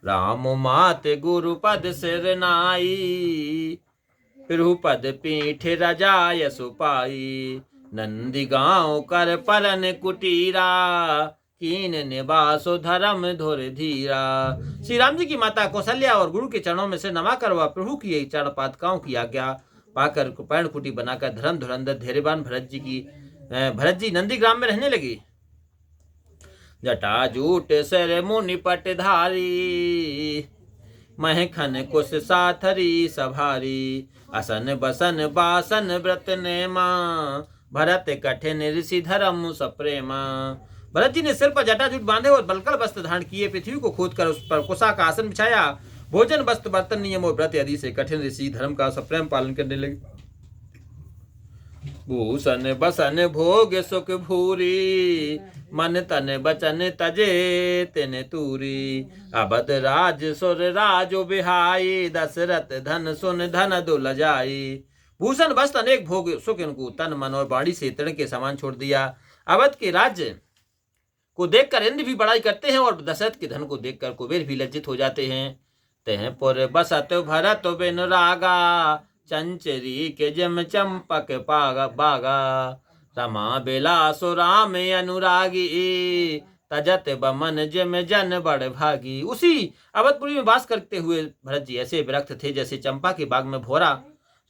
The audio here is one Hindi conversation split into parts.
राम मात गुरु पद सिर नाई, प्रभु पद पीठ रजाय सुपाई। नंदी गांव कर परन कुटीरा, कीन निवासो धर्म धुर धीरा। श्री राम जी की माता कौशल्या और गुरु के चरणों में से नमाकर वह प्रभु की चरण पादुकाओं की आज्ञा पाकर पर्ण कुटी बनाकर धर्म धुरंधर धैर्यवान भरत जी नंदीग्राम में रहने लगी। जटा जूट सर मुनि पटधारी, महखन कुश साथरी सभारी। असन बसन बासन व्रत नेमा, भरत कठिन ऋषि धर्म सप्रेमा। भरत जी ने सिर पर जटाजूट बांधे और बलकल वस्त्र धारण किए, पृथ्वी को खोद कर उस पर कुशा का आसन बिछाया। भोजन वस्त्र बर्तन नियम और व्रत आदि से कठिन ऋषि धर्म का सप्रेम पालन करने लगे। भूषण बसन भोग सुख भूरी, मन तन बचन तजे तिन तूरी। अबध राज सुर राजो बिहाई, दशरथ धन सुन धन दुल जाई। भूषण वस्त्र अनेक भोग सुख इनको तन मन और बाणी से तृण के समान छोड़ दिया। अवध के राज्य को देखकर इंद्र भी बड़ाई करते हैं और दशरथ के धन को देखकर कुबेर भी लज्जित हो जाते हैं। तह पुर बसत भरत बिन रागा, चंचरी के जम चंपक पागा बागा। रमा बिलासो राम अनुरागी, तजत बमन जम जन बड़ भागी। उसी अवधपुरी में वास करते हुए भरत जी ऐसे विरक्त थे जैसे चंपा के बाग में भोरा।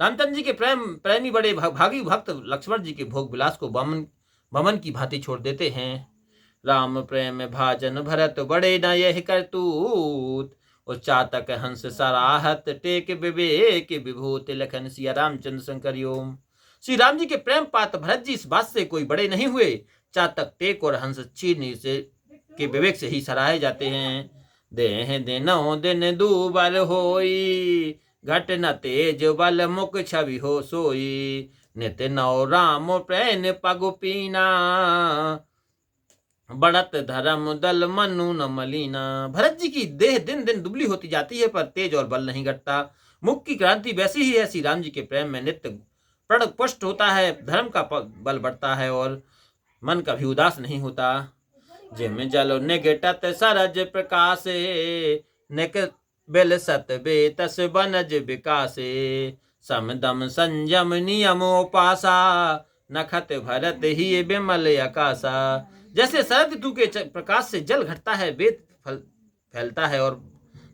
रामचंद्र जी के प्रेमी बड़े भागी भक्त लक्ष्मण जी के भोग विलास को बमन की भांति छोड़ देते हैं। राम प्रेम भाजन भरत बड़े न यह करतूत, उस चातक हंस सराहत टेक विवेक विभूत। लखन सिया रामचंद्र शंकर ओम। श्री राम जी के प्रेम पात्र भरत जी इस बात से कोई बड़े नहीं हुए। चातक टेक और हंस चीनी से के विवेक से ही सराहे जाते हैं। देह दिनो दिन दूबर होई, घट न तेज बल मुख छवि हो सोई। नित नौ राम प्रेम पगु पीना, बढ़त धर्म दल मनु न मलीना। भरत जी की देह दिन दिन दुबली होती जाती है पर तेज और बल नहीं घटता। मुख की क्रांति वैसी ही है। श्री राम जी के प्रेम में नित्य प्रण पुष्ट होता है, धर्म का बल बढ़ता है और मन कभी उदास नहीं होता। जिम जल निगटत सरज प्रकाशे, निक बिल सत बेतस बनज विकासे। समदम संयम नियमोपासा, नखत भरत ही बिमल आकाशा। जैसे शरद ऋतु के प्रकाश से जल घटता है, वेद फैलता है और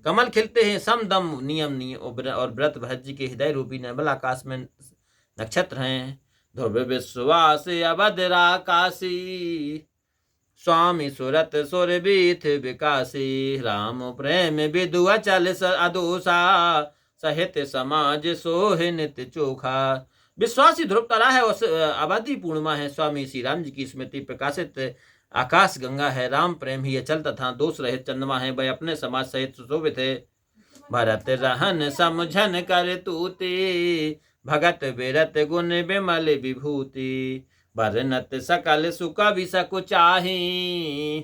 कमल खिलते हैं, समदम नियम और व्रत भरत जी के हृदय रूपी निर्मल आकाश में नक्षत्र हैं। ध्रुव विश्वास अवध राकाशी, स्वामी सुरत सुरबीथ विकासी। राम प्रेम विदु अचल अदोषा, सहित समाज सोह नित चोखा। विश्वासी ध्रुव तारा है और अवधि पूर्णिमा है। स्वामी श्री राम जी की स्मृति प्रकाशित आकाश गंगा है। राम प्रेम ही अचल तथा दोष रहित चंद्रमा है। वह अपने समाज सहित सुशोभित है। भरत रहन समझन कर तूते, भगत विरत गुण बिमल विभूति। बरनत सकल सुख विसकु चाही,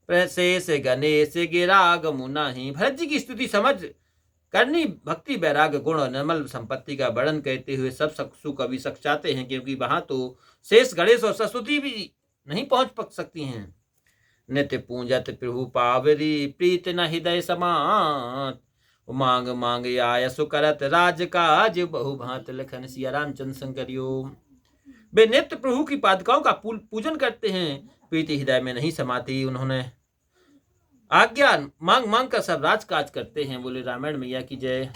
प्रशेष गणेश गिराग मुनाही। भरत जी की स्तुति समझ करनी भक्ति वैराग्य गुण और निर्मल संपत्ति का वर्णन कहते हुए सब सुख अभी सक चाहते हैं, क्योंकि वहां तो शेष गणेश और सरस्वती भी नहीं पहुंच सकती हैं। नित्य पूंजत प्रभु पावरी, प्रीत न हृदय समात। मांग मांग आय सुकरत राज काज, बहु भांत लखन सिया रामचंद्र शंकर ओम। वे नित्य प्रभु की पादुकाओं का पूजन करते हैं, प्रीति हृदय में नहीं समाती। उन्होंने आज्ञा मांग मांग कर सब राजकाज करते हैं। बोले रामायण मैया की जय।